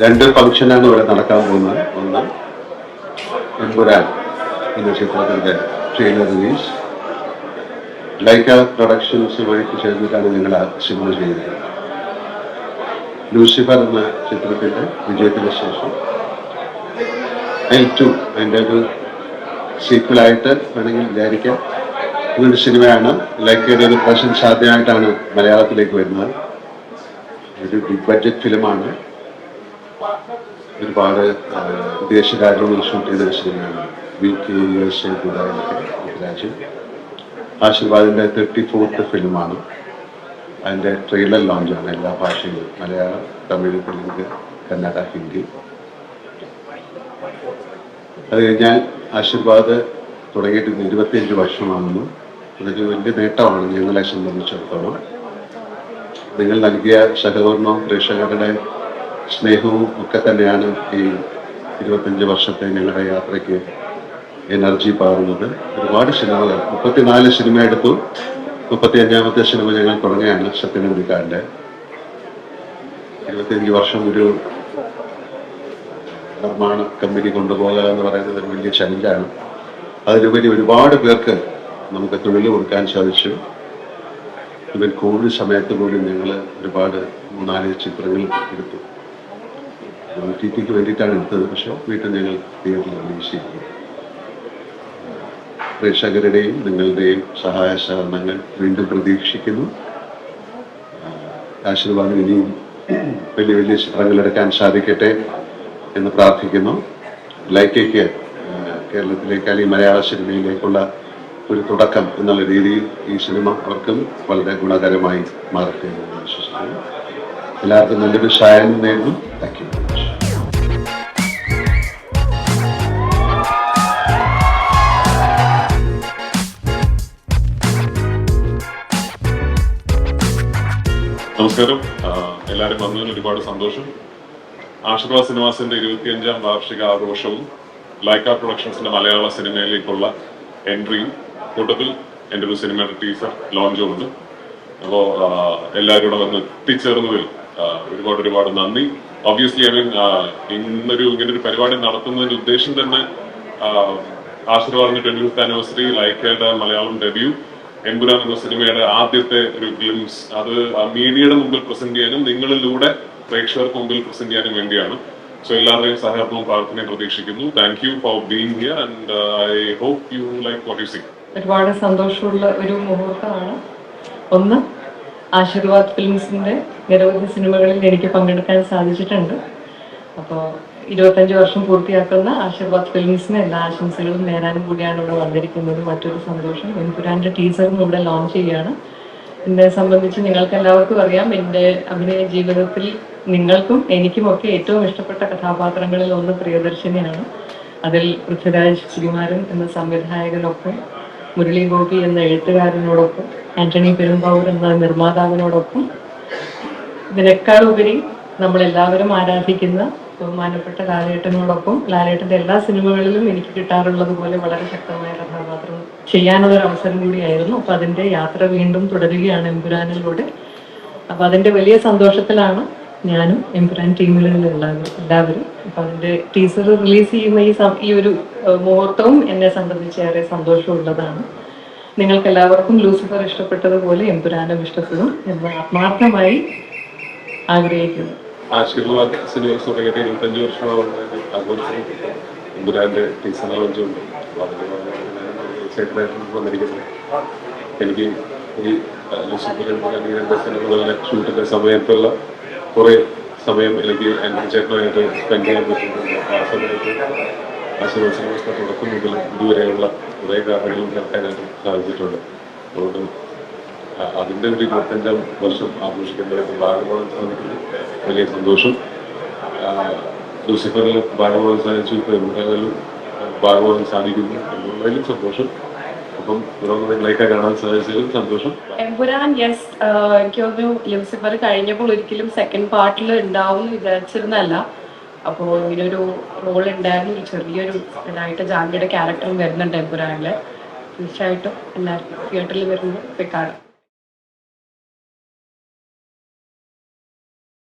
രണ്ട് ഫംഗ്ഷനാണ് ഇവിടെ നടക്കാൻ പോകുന്നത്. ഒന്ന് എമ്പുരാൻ എന്ന ചിത്രത്തിന്റെ ട്രെയിലർ റിലീസ്. ലൈക്ക പ്രൊഡക്ഷൻസുമായിട്ട് ചേർന്നിട്ടാണ് ഞങ്ങൾ ആ സിനിമ ചെയ്തത്. ലൂസിഫർ എന്ന ചിത്രത്തിന്റെ വിജയത്തിന് ശേഷം L2 അതിൻ്റെ ഒരു സീക്വലായിട്ട് വേണമെങ്കിൽ വിചാരിക്കാം. ഇതൊരു സിനിമയാണ്. ലൈക്കയുടെ ഒരു പ്രസൻസ് ആദ്യമായിട്ടാണ് മലയാളത്തിലേക്ക് വരുന്നത്. ഒരു ബിഗ് ബഡ്ജറ്റ് ഫിലിമാണ്. ഒരുപാട് വിദേശ രാജ്യങ്ങളിൽ ഷൂട്ട് ചെയ്തൊരു സിനിമയാണ്. UK, USA, ദുബായിലൊക്കെ രാജ്യം. ആശീർവാദിൻ്റെ 34th ഫിലിമാണ്. അതിൻ്റെ ട്രെയിലർ ലോഞ്ചാണ് എല്ലാ ഭാഷയിലും, മലയാളം, തമിഴ്, തെലുങ്ക്, കന്നഡ, ഹിന്ദി. അത് കഴിഞ്ഞാൽ ആശീർവാദ് തുടങ്ങിയിട്ട് 25 വർഷമാണെന്നും അതൊരു വലിയ നേട്ടമാണ് ഞങ്ങളെ സംബന്ധിച്ചിടത്തോളം. നിങ്ങൾ നൽകിയ സഹകരണവും പ്രേക്ഷകരുടെ സ്നേഹവും ഒക്കെ തന്നെയാണ് ഈ 25 വർഷത്തെ ഞങ്ങളുടെ യാത്രയ്ക്ക് എനർജി പകർന്നത്. ഒരുപാട് സിനിമകൾ, 34 സിനിമ എടുത്തു. 35ാമത്തെ സിനിമ ഞങ്ങൾ തുടങ്ങിയാണ് സത്യനന്ദിക്കാരൻ്റെ. 25 വർഷം ഒരു നിർമ്മാണ കമ്പനി കൊണ്ടുപോകുക എന്ന് പറയുന്നത് ഒരു വലിയ ചലഞ്ചാണ്. അതിലുപരി ഒരുപാട് പേർക്ക് നമുക്ക് തൊഴിൽ കൊടുക്കാൻ സാധിച്ചു. ഇവൻ കോവിഡ് സമയത്ത് പോലും ഞങ്ങൾ ഒരുപാട് 3-4 ചിത്രങ്ങൾ എടുത്തു. OTTക്ക് വേണ്ടിയിട്ടാണ് എടുത്തത്, പക്ഷെ വീട്ടിൽ ഞങ്ങൾ തിയേറ്ററിൽ റിലീസ് ചെയ്തു. പ്രേക്ഷകരുടെയും നിങ്ങളുടെയും സഹായ സഹകരണങ്ങൾ വീണ്ടും പ്രതീക്ഷിക്കുന്നു. ആശീർവാദം ഇനിയും വലിയ വലിയ ചിത്രങ്ങൾ എടുക്കാൻ സാധിക്കട്ടെ എന്ന് പ്രാർത്ഥിക്കുന്നു. ലൈക്കയ്ക്ക് കേരളത്തിലേക്ക് അല്ലെങ്കിൽ മലയാള സിനിമയിലേക്കുള്ള ഒരു തുടക്കം എന്നുള്ള രീതിയിൽ ഈ സിനിമ അവർക്കും വളരെ ഗുണകരമായി മാറട്ടെ എന്ന് വിശ്വസിക്കുന്നു. എല്ലാവർക്കും നല്ലൊരു സായം നേരുന്നു. Thank you. നമസ്കാരം. എല്ലാവരും വന്നതിന് ഒരുപാട് സന്തോഷം. ആശീർവാദ് സിനിമാസിന്റെ 25ാം വാർഷിക ആഘോഷവും ലൈക്ക പ്രൊഡക്ഷൻസിന്റെ മലയാള സിനിമയിലേക്കുള്ള എൻട്രിയും കൂട്ടത്തിൽ എൻ്റെ ഒരു സിനിമയുടെ ടീസർ ലോഞ്ചും ഉണ്ട്. അപ്പോൾ എല്ലാവരും കൂടെ വന്ന് എത്തിച്ചേർന്നതിൽ ഒരുപാട് നന്ദി. ഒബ്വിയസ്ലി ഇങ്ങനൊരു പരിപാടി നടത്തുന്നതിന്റെ ഉദ്ദേശം തന്നെ ആശീർവാദിന്റെ 25th ആനിവേഴ്സറി, ലൈക്കയുടെ മലയാളം ഡെബ്യൂ, എമ്പുരാൻ എന്ന സിനിമയുടെ ആദ്യത്തെ ഒരു ഗ്ലിംസ് അത് മീഡിയയുടെ മുമ്പിൽ പ്രസന്റ് ചെയ്യാനും നിങ്ങളിലൂടെ പ്രേക്ഷകർക്ക് മുമ്പിൽ പ്രസന്റ് ചെയ്യാനും വേണ്ടിയാണ്. സോ എല്ലാവരുടെയും സഹകരണവും പ്രാർത്ഥനയും പ്രതീക്ഷിക്കുന്നു. Thank you for being here and I hope you like what you see. ഒരുപാട് സന്തോഷമുള്ള ഒരു മുഹൂർത്തമാണ്. ഒന്ന്, ആശീർവാദ് ഫിലിംസിന്റെ നിരവധി സിനിമകളിൽ എനിക്ക് പങ്കെടുക്കാൻ സാധിച്ചിട്ടുണ്ട്. അപ്പോൾ 25 വർഷം പൂർത്തിയാക്കുന്ന ആശീർവാദ് ഫിലിംസിന് എല്ലാ ആശംസകളും നേരാനും കൂടിയാണ് ഇവിടെ വന്നിരിക്കുന്നത്. മറ്റൊരു സന്തോഷം, എമ്പുരാന്റെ ടീസറും ഇവിടെ ലോഞ്ച് ചെയ്യുകയാണ്. എന്നെ സംബന്ധിച്ച് നിങ്ങൾക്ക് എല്ലാവർക്കും അറിയാം, എൻ്റെ അഭിനയ ജീവിതത്തിൽ നിങ്ങൾക്കും എനിക്കുമൊക്കെ ഏറ്റവും ഇഷ്ടപ്പെട്ട കഥാപാത്രങ്ങളിൽ ഒന്ന് പ്രിയദർശിനിയാണ്. അതിൽ പൃഥ്വിരാജ് സുകുമാരൻ എന്ന സംവിധായകനൊപ്പം, മുരളി ഗോപി എന്ന എഴുത്തുകാരനോടൊപ്പം, ആന്റണി പെരുമ്പാവൂർ എന്ന നിർമ്മാതാവിനോടൊപ്പം, ഇതിനേക്കാൾ ഉപരി നമ്മളെല്ലാവരും ആരാധിക്കുന്ന ബഹുമാനപ്പെട്ട ലാലേട്ടനോടൊപ്പം, ലാലേട്ടൻ്റെ എല്ലാ സിനിമകളിലും എനിക്ക് കിട്ടാറുള്ളത് പോലെ വളരെ ശക്തമായ കഥാപാത്രം ചെയ്യാനുള്ളൊരു അവസരം കൂടിയായിരുന്നു. അപ്പോൾ അതിൻ്റെ യാത്ര വീണ്ടും തുടരുകയാണ് എമ്പുരാനിലൂടെ. അപ്പോൾ അതിൻ്റെ വലിയ സന്തോഷത്തിലാണ് ഞാനും എമ്പുരാൻ ടീമിലുള്ള എല്ലാവരും. അപ്പോൾ അതിൻ്റെ ടീസർ റിലീസ് ചെയ്യുന്ന ഈ ഒരു മുഹൂർത്തവും എന്നെ സംബന്ധിച്ച് ഏറെ സന്തോഷമുള്ളതാണ്. നിങ്ങൾക്ക് എല്ലാവർക്കും ലൂസിഫർ ഇഷ്ടപ്പെട്ടതുപോലെ എമ്പുരാനും ഇഷ്ടപ്പെടും എന്ന് ആത്മാർത്ഥമായി ആഗ്രഹിക്കുന്നു. ആശീർവാദ് സിനിമ തുടങ്ങിയിട്ട് 25 വർഷമാവുന്ന ആഘോഷം എമ്പുരാന്റെ ടീസർ ലോഞ്ചുണ്ട്. വന്നിരിക്കുന്നത് എനിക്ക് ഈ ലൂസിഫറിന്റെ സിനിമകളുടെ ഷൂട്ടിന്റെ സമയത്തുള്ള കുറെ സമയം എനിക്ക് എൻ്റെ ചേട്ടനായിട്ട് സ്പെൻഡ് ചെയ്യാൻ പറ്റുന്നുണ്ട്. ആ സമയത്ത് ആശീർവാദ് സിനിമയുടെ തുടക്കം മുതൽ ഇതുവരെയുള്ള കുറേ കാര്യങ്ങളും കേൾക്കാനായിട്ട് സാധിച്ചിട്ടുണ്ട്. അതുകൊണ്ട് അതിൻ്റെ ഒരു 25ാം വർഷം ആഘോഷിക്കുന്നതിന് ഭാഗമാകാൻ സാധിക്കുന്നു. വലിയ സന്തോഷം. ലൂസിഫറിൽ ഭാഗമാകാൻ സാധിച്ചു, ഇപ്പോൾ എമ്പുരാനിലും ഭാഗമാകാൻ സാധിക്കുന്നു എന്നുള്ളതിലും സന്തോഷം. അപ്പം നിങ്ങളെയൊക്കെ കാണാൻ സാധിച്ചതിലും സന്തോഷം. എമ്പുരാൻ യെസ്, എനിക്ക് തോന്നുന്നു ലൂസിഫർ കഴിഞ്ഞപ്പോൾ ഒരിക്കലും സെക്കൻഡ് പാർട്ടിൽ ഉണ്ടാവും എന്ന് വിചാരിച്ചിരുന്നല്ല. അപ്പോൾ ഇങ്ങനൊരു റോൾ ഉണ്ടായിരുന്നു. ചെറിയൊരു ഇതായിട്ട് ജാൻവിയുടെ ക്യാരക്ടറും വരുന്നുണ്ട് എമ്പുരാനിൽ. തീർച്ചയായിട്ടും എല്ലാവർക്കും തിയേറ്ററിൽ വരുമ്പോൾ പോയി കാണാം.